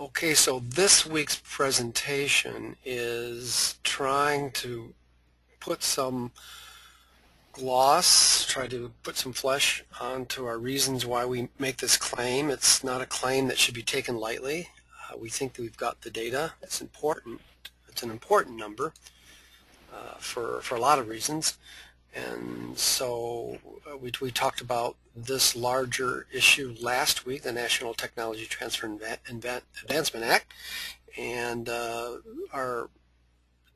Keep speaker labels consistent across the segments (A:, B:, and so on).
A: Okay, so this week's presentation is trying to put some gloss, try to put some flesh onto our reasons why we make this claim. It's not a claim that should be taken lightly. We think that we've got the data. It's important. It's an important number for a lot of reasons. And so we talked about this larger issue last week, the National Technology Transfer Advancement Act, and our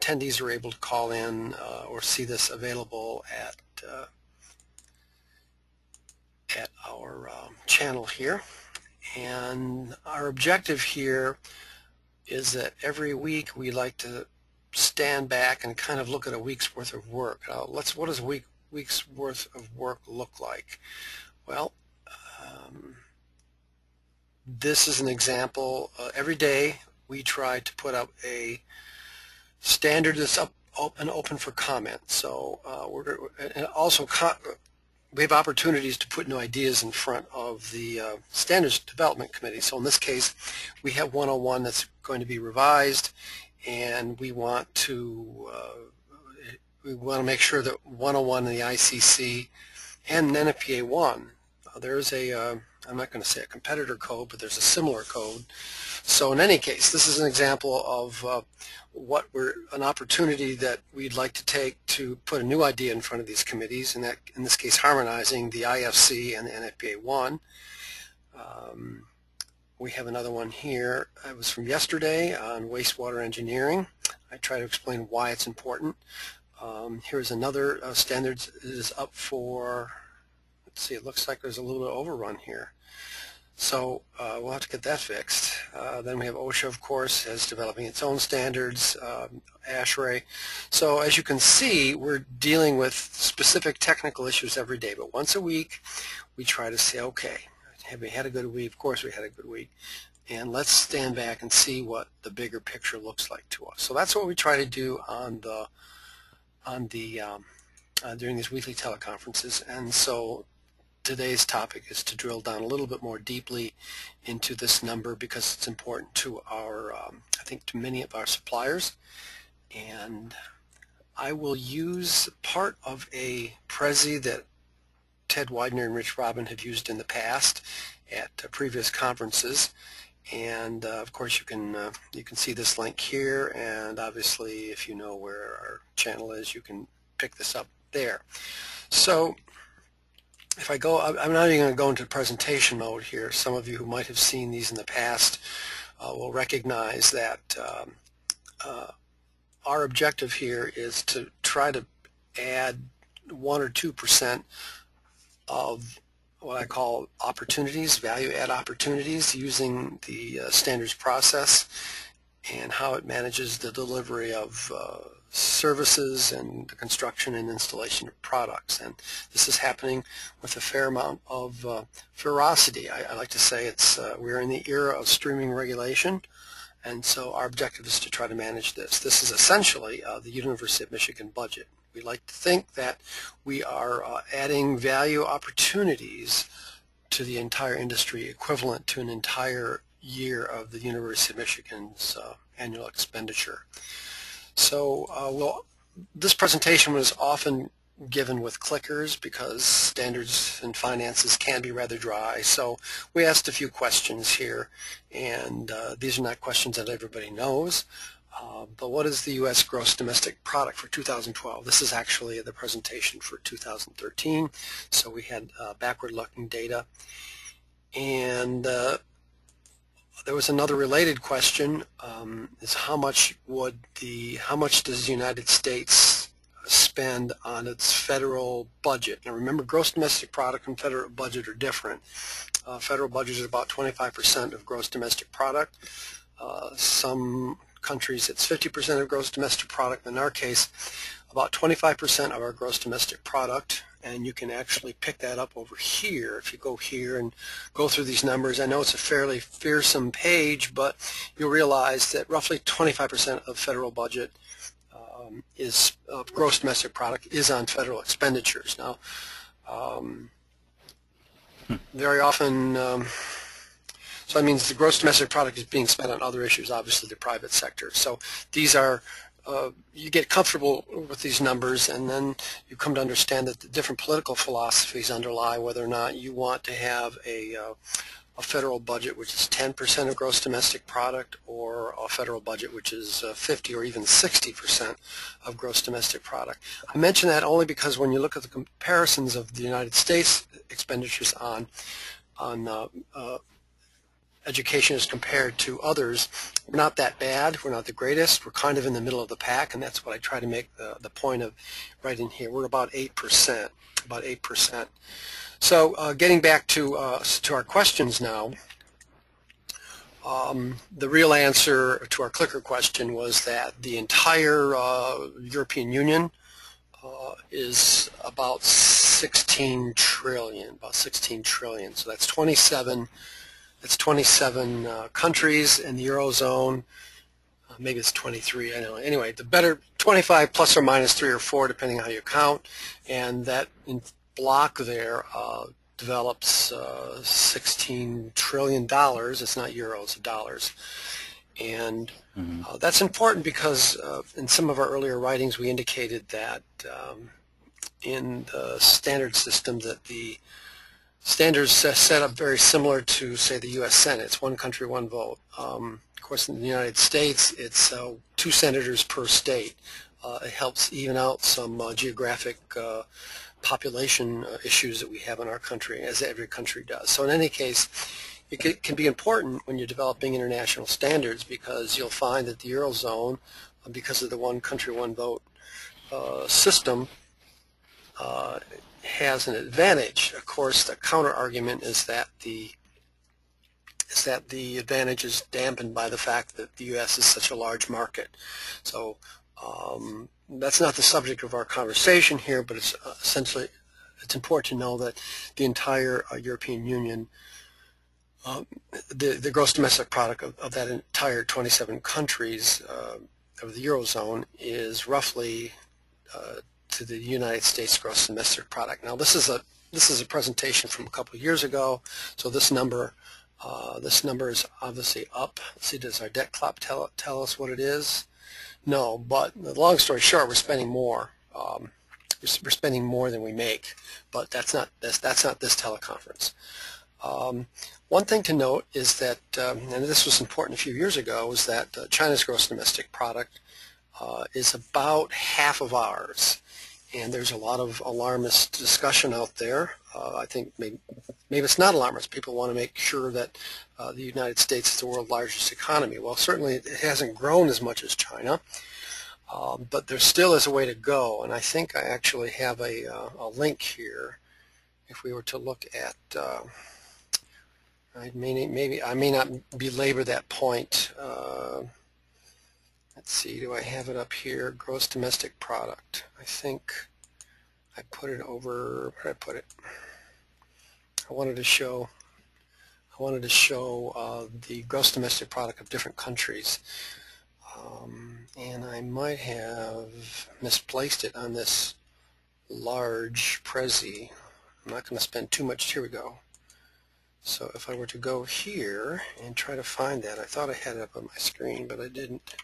A: attendees were able to call in or see this available at our channel here. And our objective here is that every week we like to stand back and kind of look at a week's worth of work. What does a week's worth of work look like? Well, this is an example. Every day we try to put up a standard that's up and open for comment. So we have opportunities to put new ideas in front of the Standards Development Committee. So in this case, we have 101 that's going to be revised, and we want to make sure that 101 in the ICC and NFPA 1, there's I'm not going to say a competitor code, but there's a similar code. So in any case, this is an example of an opportunity that we'd like to take to put a new idea in front of these committees, and that in this case harmonizing the IFC and the NFPA 1. We have another one here. It was from yesterday on wastewater engineering. I try to explain why it's important. Here's another standard that is up for, let's see, it looks like there's a little bit of overrun here. So we'll have to get that fixed. Then we have OSHA, of course, as developing its own standards, ASHRAE. So as you can see, we're dealing with specific technical issues every day, but once a week we try to say, okay, have we had a good week? Of course we had a good week. And let's stand back and see what the bigger picture looks like to us. So that's what we try to do during these weekly teleconferences. And so today's topic is to drill down a little bit more deeply into this number because it's important to our, I think, to many of our suppliers. And I will use part of a Prezi that Ted Widener and Rich Robin have used in the past at previous conferences. And of course you can see this link here, and obviously if you know where our channel is, you can pick this up there. So if I go, I'm not even going to go into presentation mode here. Some of you who might have seen these in the past will recognize that our objective here is to try to add 1 or 2% of what I call opportunities, value add opportunities, using the standards process and how it manages the delivery of services and the construction and installation of products. And this is happening with a fair amount of ferocity. I like to say we're in the era of streaming regulation, and so our objective is to try to manage this. This is essentially the University of Michigan budget. We like to think that we are adding value opportunities to the entire industry equivalent to an entire year of the University of Michigan's annual expenditure. So this presentation was often given with clickers because standards and finances can be rather dry. So we asked a few questions here, and these are not questions that everybody knows. But what is the U.S. gross domestic product for 2012? This is actually the presentation for 2013, so we had backward-looking data. And there was another related question: is how much does the United States spend on its federal budget? Now remember, gross domestic product and federal budget are different. Federal budget is about 25% of gross domestic product. Some countries it's 50% of gross domestic product. In our case, about 25% of our gross domestic product, and you can actually pick that up over here if you go here and go through these numbers. I know it's a fairly fearsome page, but you'll realize that roughly 25% of federal budget gross domestic product is on federal expenditures. Now, very often So that means the gross domestic product is being spent on other issues, obviously the private sector. So these are, you get comfortable with these numbers, and then you come to understand that the different political philosophies underlie whether or not you want to have a federal budget which is 10% of gross domestic product, or a federal budget which is 50 or even 60% of gross domestic product. I mention that only because when you look at the comparisons of the United States expenditures on education as compared to others, we're not that bad. We're not the greatest. We're kind of in the middle of the pack, and that's what I try to make the point of right in here. We're about 8%, about 8%. So getting back to our questions now, the real answer to our clicker question was that the entire European Union is about 16 trillion, about 16 trillion. So that's 27. That's 27 countries in the Eurozone. Maybe it's 23. I don't know. Anyway, the better 25 plus or minus 3 or 4, depending on how you count, and that block there develops $16 trillion. It's not euros, it's dollars. And that's important because in some of our earlier writings we indicated that in the standard system that the standards set up very similar to, say, the U.S. Senate. It's one country, one vote. Of course, in the United States, it's 2 senators per state. It helps even out some geographic population issues that we have in our country, as every country does. So in any case, it can be important when you're developing international standards, because you'll find that the Eurozone, because of the one country, one vote system, has an advantage. Of course, the counter argument is that the advantage is dampened by the fact that the U.S. is such a large market. So that's not the subject of our conversation here, but it's essentially, it's important to know that the entire European Union, the gross domestic product of that entire 27 countries of the Eurozone is roughly to the United States gross domestic product. Now this is a presentation from a couple of years ago, so this number is obviously up. Let's see, does our debt clock tell us what it is? No, but the long story short, we're spending more. We're spending more than we make, but that's not this teleconference. One thing to note is that, and this was important a few years ago, is that China's gross domestic product is about half of ours. And there's a lot of alarmist discussion out there. I think maybe it's not alarmist. People want to make sure that the United States is the world's largest economy. Well, certainly it hasn't grown as much as China, but there still is a way to go. And I think I actually have a link here. If we were to look at, I may not belabor that point. Let's see, do I have it up here? Gross domestic product. I think I put it over, where did I put it? I wanted to show the gross domestic product of different countries. And I might have misplaced it on this large Prezi. I'm not going to spend too much. Here we go. So if I were to go here and try to find that, I thought I had it up on my screen, but I didn't.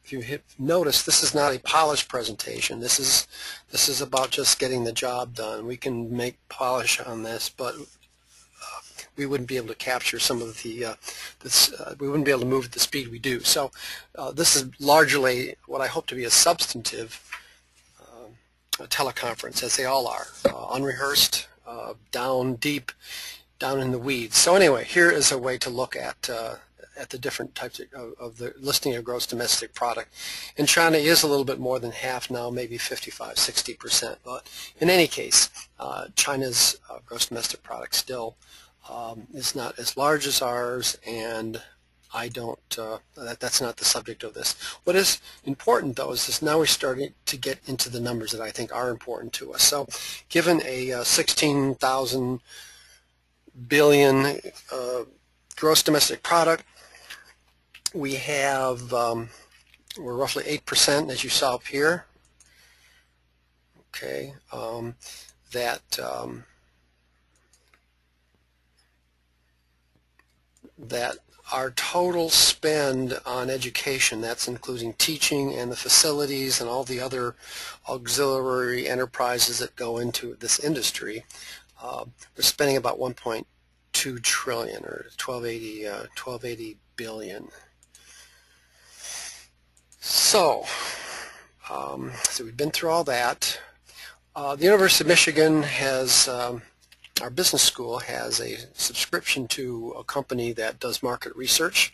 A: If you notice, this is not a polished presentation. This is about just getting the job done. We can make polish on this, but we wouldn't be able to capture some of the we wouldn't be able to move at the speed we do. So this is largely what I hope to be a substantive teleconference, as they all are, unrehearsed, down deep, down in the weeds. So anyway, here is a way to look at the different types of the listing of gross domestic product. And China is a little bit more than half now, maybe 55–60%. But in any case, China's gross domestic product still is not as large as ours, and I don't. That's not the subject of this. What is important, though, is this now we're starting to get into the numbers that I think are important to us. So, given a 16,000 billion gross domestic product, we have we're roughly 8%, as you saw up here. Okay, that our total spend on education, that's including teaching and the facilities and all the other auxiliary enterprises that go into this industry, we're spending about 1.2 trillion or 1280 billion. So we've been through all that. The University of Michigan has our business school has a subscription to a company that does market research.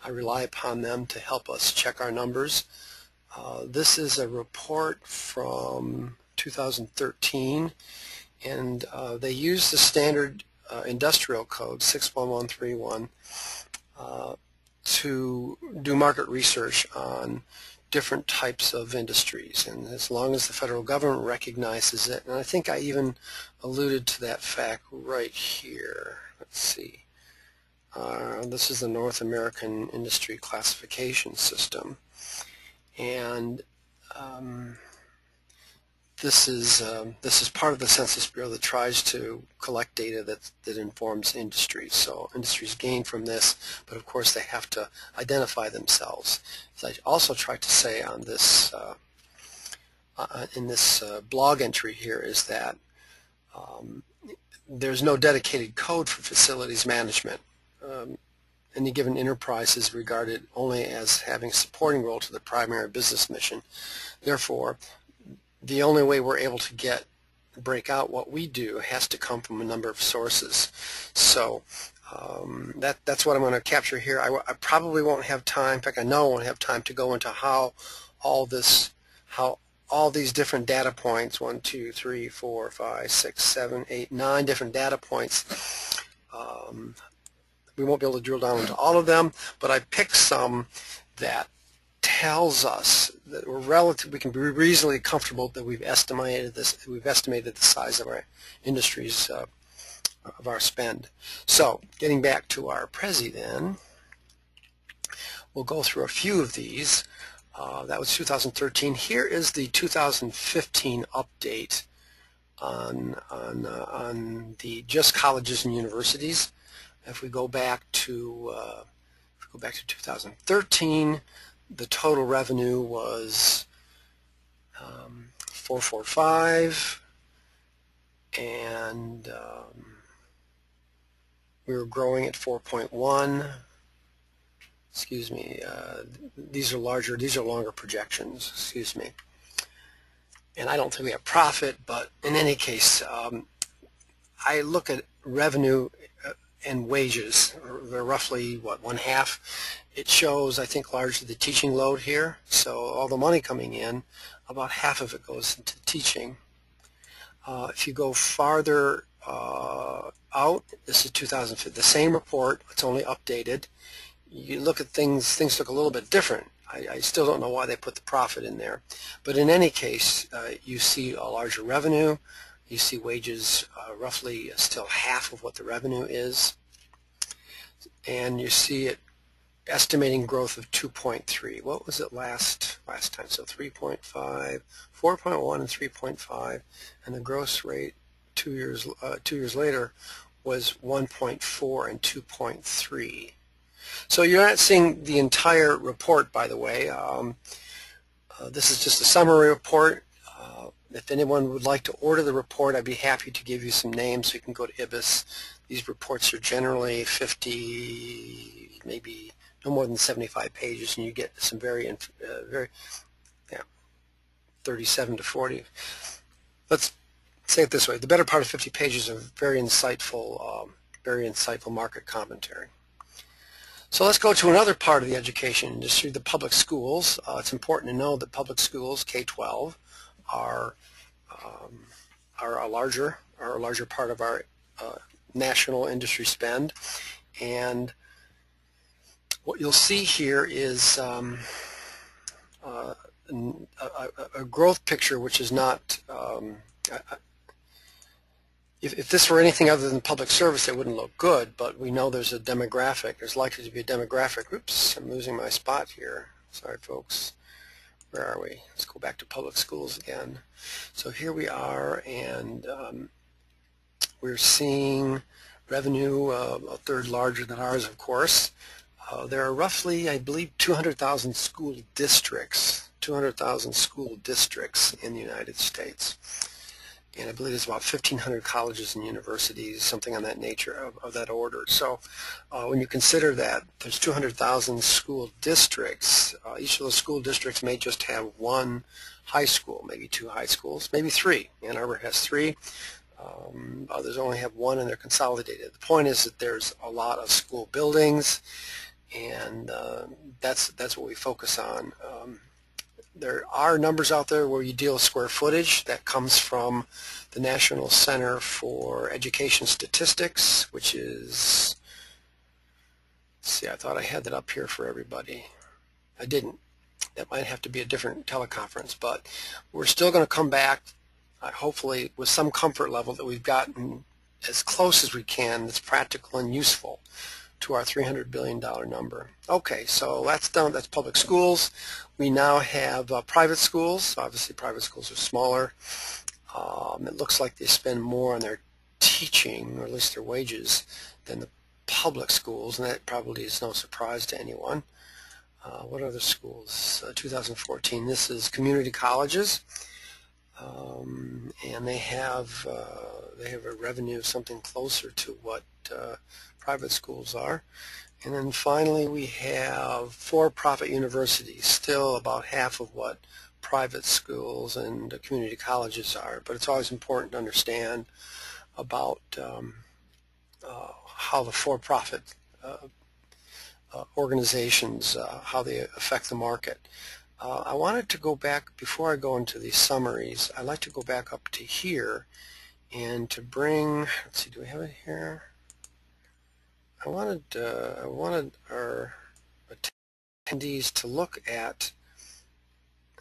A: I rely upon them to help us check our numbers. This is a report from 2013, and they use the standard industrial code 61131 to do market research on different types of industries, and as long as the federal government recognizes it, and I think I even alluded to that fact right here. Let's see. This is the North American Industry Classification System, and this is part of the Census Bureau that tries to collect data that informs industries. So industries gain from this, but of course they have to identify themselves. As I also tried to say on this in this blog entry here is that there's no dedicated code for facilities management. Any given enterprise is regarded only as having a supporting role to the primary business mission. Therefore, the only way we're able to break out what we do has to come from a number of sources. So that's what I'm going to capture here. I probably won't have time. In fact, I know I won't have time to go into how all these different data points, 1, 2, 3, 4, 5, 6, 7, 8, 9 different data points. We won't be able to drill down into all of them, but I picked some that tells us that we can be reasonably comfortable that we've estimated the size of our industries, of our spend. So getting back to our Prezi then, we'll go through a few of these. That was 2013. Here is the 2015 update on the just colleges and universities. If we go back to 2013, the total revenue was 445, and we were growing at 4.1. Excuse me. These are longer projections. Excuse me. And I don't think we have profit, but in any case, I look at revenue and wages. They're roughly, what, 1/2. It shows, I think, largely the teaching load here. So all the money coming in, about half of it goes into teaching. If you go farther out, this is 2005, the same report, it's only updated. You look at things look a little bit different. I still don't know why they put the profit in there. But in any case, you see a larger revenue. You see wages roughly still half of what the revenue is. And you see it estimating growth of 2.3. What was it last time? So 3.5, 4.1 and 3.5, and the gross rate 2 years later was 1.4 and 2.3. So you're not seeing the entire report, by the way. This is just a summary report. If anyone would like to order the report, I'd be happy to give you some names so you can go to IBIS. These reports are generally 50, maybe no more than 75 pages, and you get some very 37 to 40. Let's say it this way: the better part of 50 pages of very insightful market commentary. So let's go to another part of the education industry, the public schools. It's important to know that public schools, K-12, are a larger part of our national industry spend, and what you'll see here is a growth picture which is not. If this were anything other than public service, it wouldn't look good, but we know there's a demographic. There's likely to be a demographic. Oops, I'm losing my spot here. Sorry, folks. Where are we? Let's go back to public schools again. So here we are, and we're seeing revenue, a third larger than ours, of course. There are roughly, I believe, 200,000 school districts, 200,000 school districts in the United States. And I believe there's about 1,500 colleges and universities, something on that nature, of that order. So when you consider that there's 200,000 school districts, each of those school districts may just have one high school, maybe two high schools, maybe three. Ann Arbor has three. Others only have one, and they're consolidated. The point is that there's a lot of school buildings, and that's what we focus on. There are numbers out there where you deal with square footage. That comes from the National Center for Education Statistics, which is, let's see, I thought I had that up here for everybody. I didn't. That might have to be a different teleconference, but we're still going to come back, hopefully with some comfort level that we've gotten as close as we can that's practical and useful to our $300 billion number. Okay, so that's done. That's public schools. We now have private schools. Obviously, private schools are smaller. It looks like they spend more on their teaching, or at least their wages, than the public schools, and that probably is no surprise to anyone. What other schools? 2014. This is community colleges, and they have a revenue of something closer to what private schools are. And then finally we have for-profit universities, still about half of what private schools and community colleges are. But it's always important to understand about how the for-profit organizations, how they affect the market. I wanted to go back, before I go into these summaries, I'd like to go back up to here and to bring, let's see, do we have it here? I wanted our attendees to look at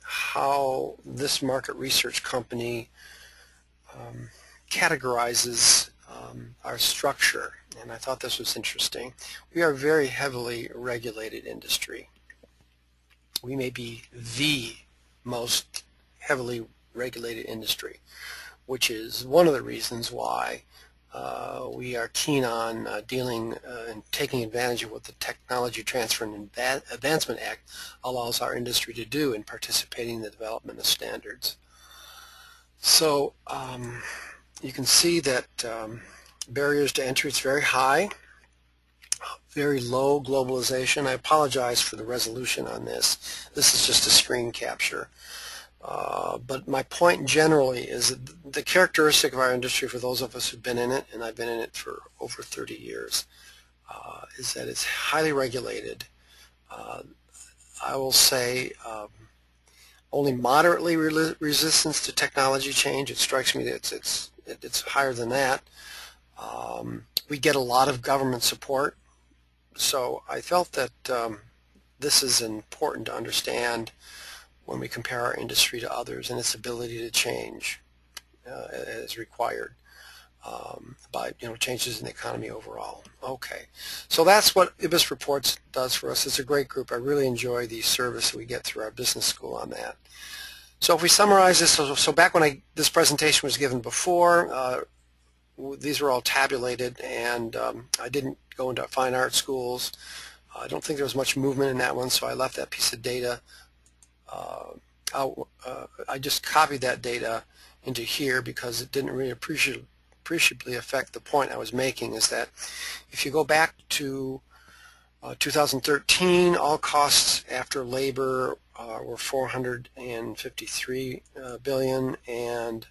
A: how this market research company categorizes our structure, and I thought this was interesting. We are a very heavily regulated industry. We may be the most heavily regulated industry, which is one of the reasons why we are keen on dealing and taking advantage of what the Technology Transfer and Advancement Act allows our industry to do in participating in the development of standards. So you can see that barriers to entry, it's very high, very low globalization. I apologize for the resolution on this. This is just a screen capture. But my point generally is that the characteristic of our industry, for those of us who've been in it, and I've been in it for over 30 years, is that it's highly regulated. I will say only moderately resistance to technology change. It strikes me that it's higher than that. We get a lot of government support, so I felt that this is important to understand when we compare our industry to others and its ability to change as required by changes in the economy overall. Okay, so that's what IBIS Reports does for us. It's a great group. I really enjoy the service that we get through our business school on that. So if we summarize this, so back when this presentation was given before, these were all tabulated, and I didn't go into fine art schools. I don't think there was much movement in that one, so I left that piece of data. I just copied that data into here because it didn't really appreciably affect the point I was making, is that if you go back to 2013, all costs after labor were $453 billion, and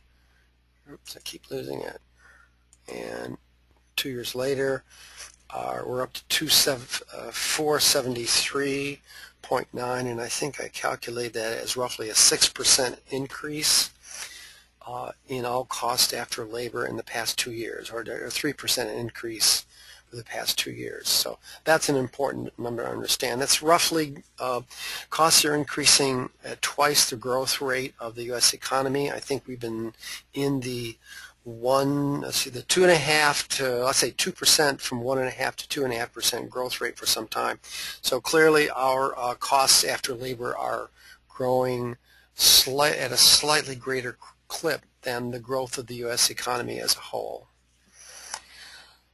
A: oops, I keep losing it. And 2 years later, we're up to 473.9, and I think I calculated that as roughly a 6% increase in all cost after labor in the past 2 years, or a 3% increase for the past 2 years. So that's an important number to understand. That's roughly, costs are increasing at twice the growth rate of the U.S. economy. I think we've been in the the 2.5 to, let's say 2%, from 1.5 to 2.5% growth rate for some time. So clearly our costs after labor are growing at a slightly greater clip than the growth of the U.S. economy as a whole.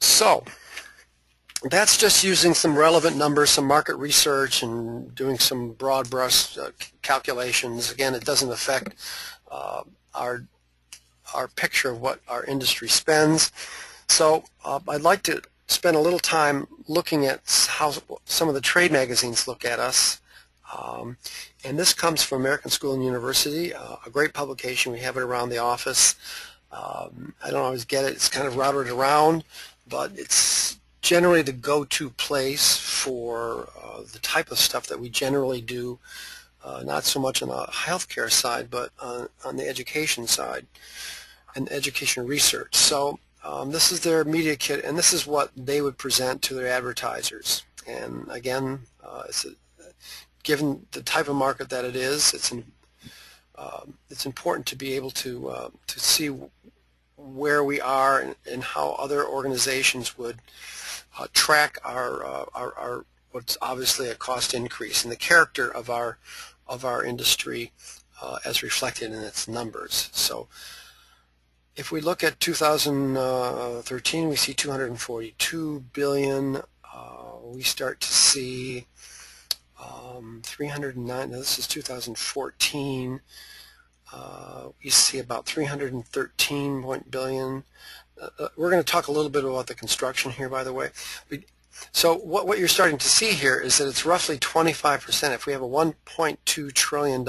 A: So that's just using some relevant numbers, some market research, and doing some broad brush calculations. Again, it doesn't affect our picture of what our industry spends. So I'd like to spend a little time looking at how some of the trade magazines look at us. And this comes from American School and University, a great publication. We have it around the office. I don't always get it. It's kind of routed around, but it's generally the go-to place for the type of stuff that we generally do, not so much on the healthcare side, but on the education side and education research. So this is their media kit, and this is what they would present to their advertisers. And again, given the type of market that it is, it's important to be able to see where we are and how other organizations would track our what's obviously a cost increase and the character of our industry as reflected in its numbers. So if we look at 2013, we see 242 billion. We start to see 309. Now this is 2014. We see about 313 billion. We're going to talk a little bit about the construction here, by the way. So what you're starting to see here is that it's roughly 25%. If we have a $1.2 trillion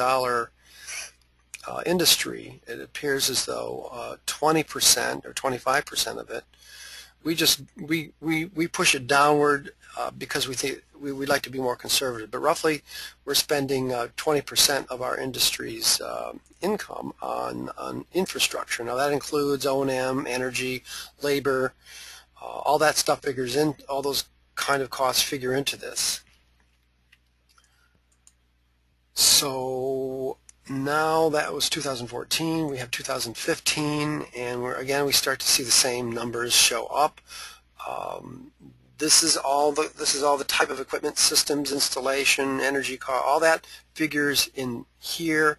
A: industry, it appears as though 20% or 25% of it, we push it downward because we think we'd like to be more conservative. But roughly, we're spending 20% of our industry's income on infrastructure. Now that includes O&M, energy, labor, all that stuff figures in. All those kind of costs figure into this. So now that was 2014. We have 2015, and we start to see the same numbers show up. This is all the type of equipment, systems, installation, energy cost, all that figures in here.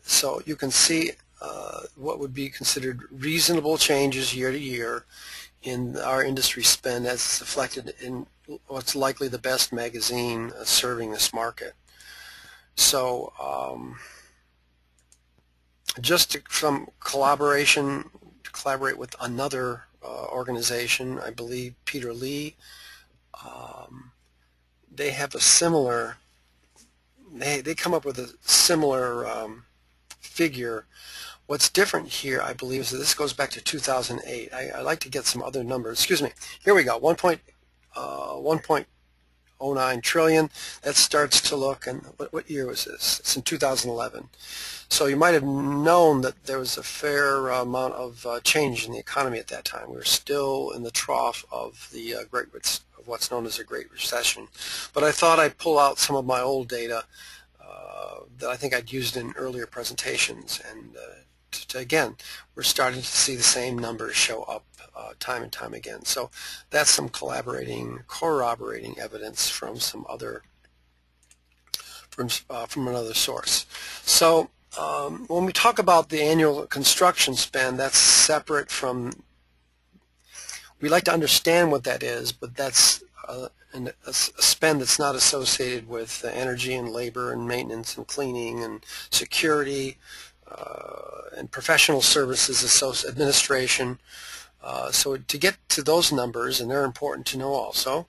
A: So you can see what would be considered reasonable changes year to year in our industry spend as it's reflected in what's likely the best magazine serving this market. So just some collaboration, to collaborate with another organization, I believe Peter Lee, they have a similar, they come up with a similar figure. What's different here, I believe, is that this goes back to 2008. I like to get some other numbers. Excuse me. Here we go. 1.09 trillion. That starts to look, and what year was this? It's in 2011. So you might have known that there was a fair amount of change in the economy at that time. We were still in the trough of the what's known as a Great Recession. But I thought I'd pull out some of my old data that I think I'd used in earlier presentations, and again, we're starting to see the same numbers show up time and time again. So that's some corroborating evidence from some other, from another source. So when we talk about the annual construction spend, that's separate from, we like to understand what that is, but that's a spend that's not associated with energy and labor and maintenance and cleaning and security and professional services, administration. So to get to those numbers, and they're important to know also,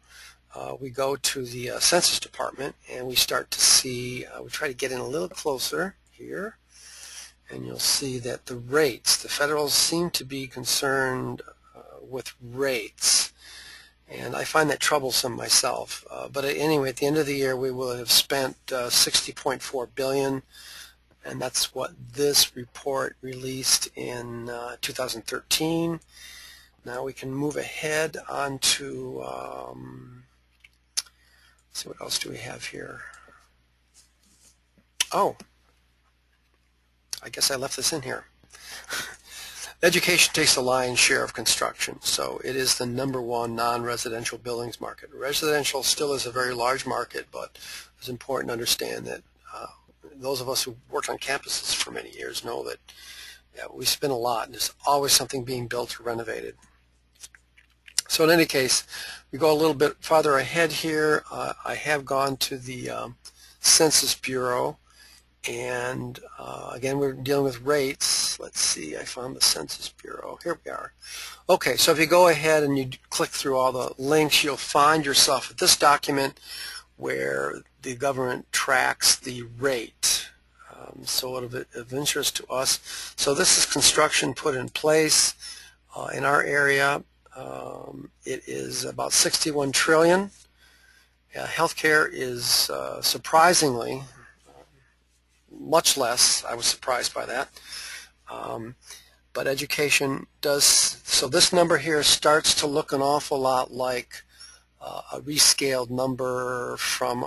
A: we go to the Census Department and we start to see, we try to get in a little closer here, and you'll see that the rates, the federals seem to be concerned with rates, and I find that troublesome myself. But anyway, at the end of the year we will have spent $60.4 billion, and that's what this report released in 2013. Now we can move ahead onto, let's see, what else do we have here? Oh, I guess I left this in here. Education takes the lion's share of construction, so it is the #1 non-residential buildings market. Residential still is a very large market, but it's important to understand that those of us who worked on campuses for many years know that we spend a lot, and there's always something being built or renovated. So in any case, we go a little bit farther ahead here. I have gone to the Census Bureau, and again, we're dealing with rates. Let's see, I found the Census Bureau. Here we are. Okay, so if you go ahead and you click through all the links, you'll find yourself at this document where the government tracks the rate. So of interest to us. So this is construction put in place in our area. It is about 61 trillion. Healthcare is surprisingly much less. I was surprised by that. But education does. So this number here starts to look an awful lot like a rescaled number from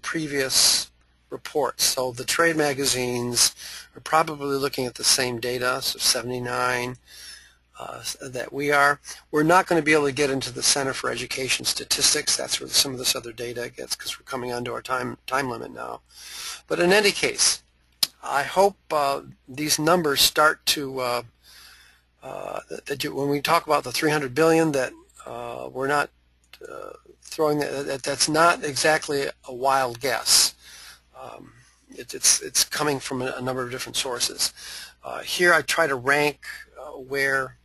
A: previous reports. So the trade magazines are probably looking at the same data, so 79 that we are. We're not going to be able to get into the Center for Education Statistics. That's where some of this other data gets, because we're coming onto our time limit now. But in any case, I hope these numbers start to when we talk about the 300 billion, that we're not throwing that's not exactly a wild guess. It's coming from a number of different sources. Here I try to rank where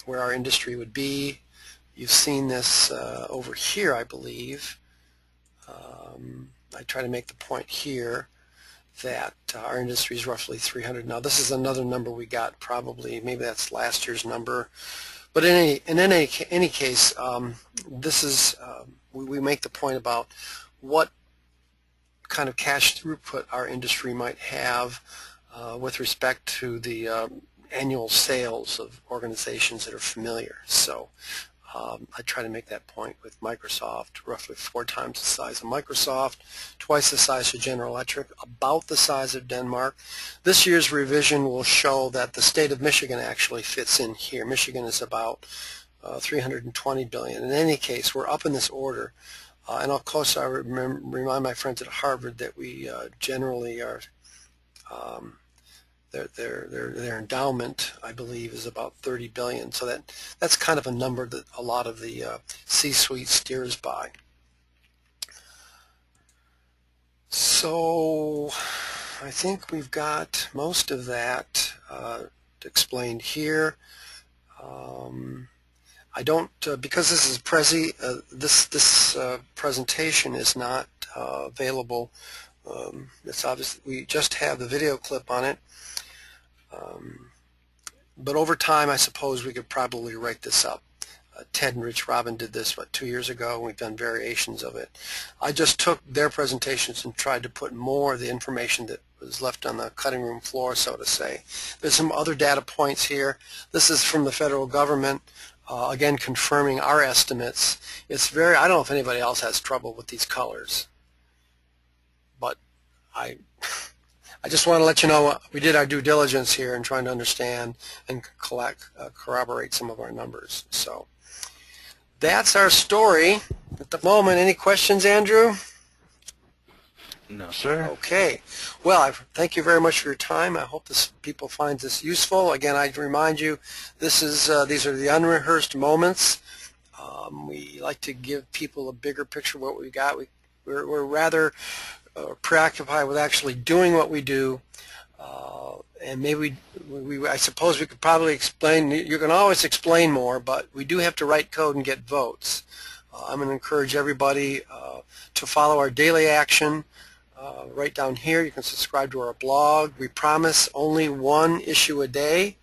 A: our industry would be. You've seen this over here, I believe. I try to make the point here that our industry is roughly 300. Now this is another number we got, probably maybe that's last year's number. But in any case, this is we make the point about what kind of cash throughput our industry might have with respect to the annual sales of organizations that are familiar. So I try to make that point with Microsoft, roughly 4 times the size of Microsoft, twice the size of General Electric, about the size of Denmark. This year's revision will show that the state of Michigan actually fits in here. Michigan is about 320 billion. In any case, we're up in this order. And of course, I remind my friends at Harvard that we generally are their endowment, I believe, is about 30 billion. So that's kind of a number that a lot of the C-suite steers by. So I think we've got most of that explained here. I don't, because this is Prezi, this presentation is not available. It's obvious we just have the video clip on it. But over time, I suppose we could probably write this up. Ted and Rich Robin did this, 2 years ago, and we've done variations of it. I just took their presentations and tried to put more of the information that was left on the cutting room floor, so to say. There's some other data points here. This is from the federal government, again, confirming our estimates. It's very, I don't know if anybody else has trouble with these colors, but I just want to let you know we did our due diligence here in trying to understand and corroborate some of our numbers. So that's our story at the moment. Any questions, Andrew?
B: No, sir.
A: Okay. Well, thank you very much for your time. I hope people find this useful. Again, I remind you, these are the unrehearsed moments. We like to give people a bigger picture of what we got. We're rather preoccupied with actually doing what we do, and maybe I suppose we could probably explain. You can always explain more, but we do have to write code and get votes. I'm going to encourage everybody to follow our daily action. Right down here, you can subscribe to our blog. We promise only 1 issue a day,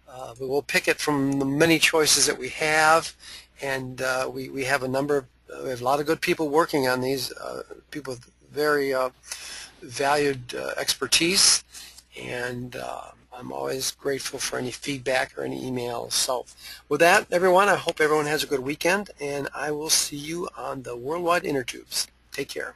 A: but we'll pick it from the many choices that we have, and we have a lot of good people working on these, people with very valued expertise, and I'm always grateful for any feedback or any emails. So with that, everyone, I hope everyone has a good weekend, and I will see you on the Worldwide Inner Tubes. Take care.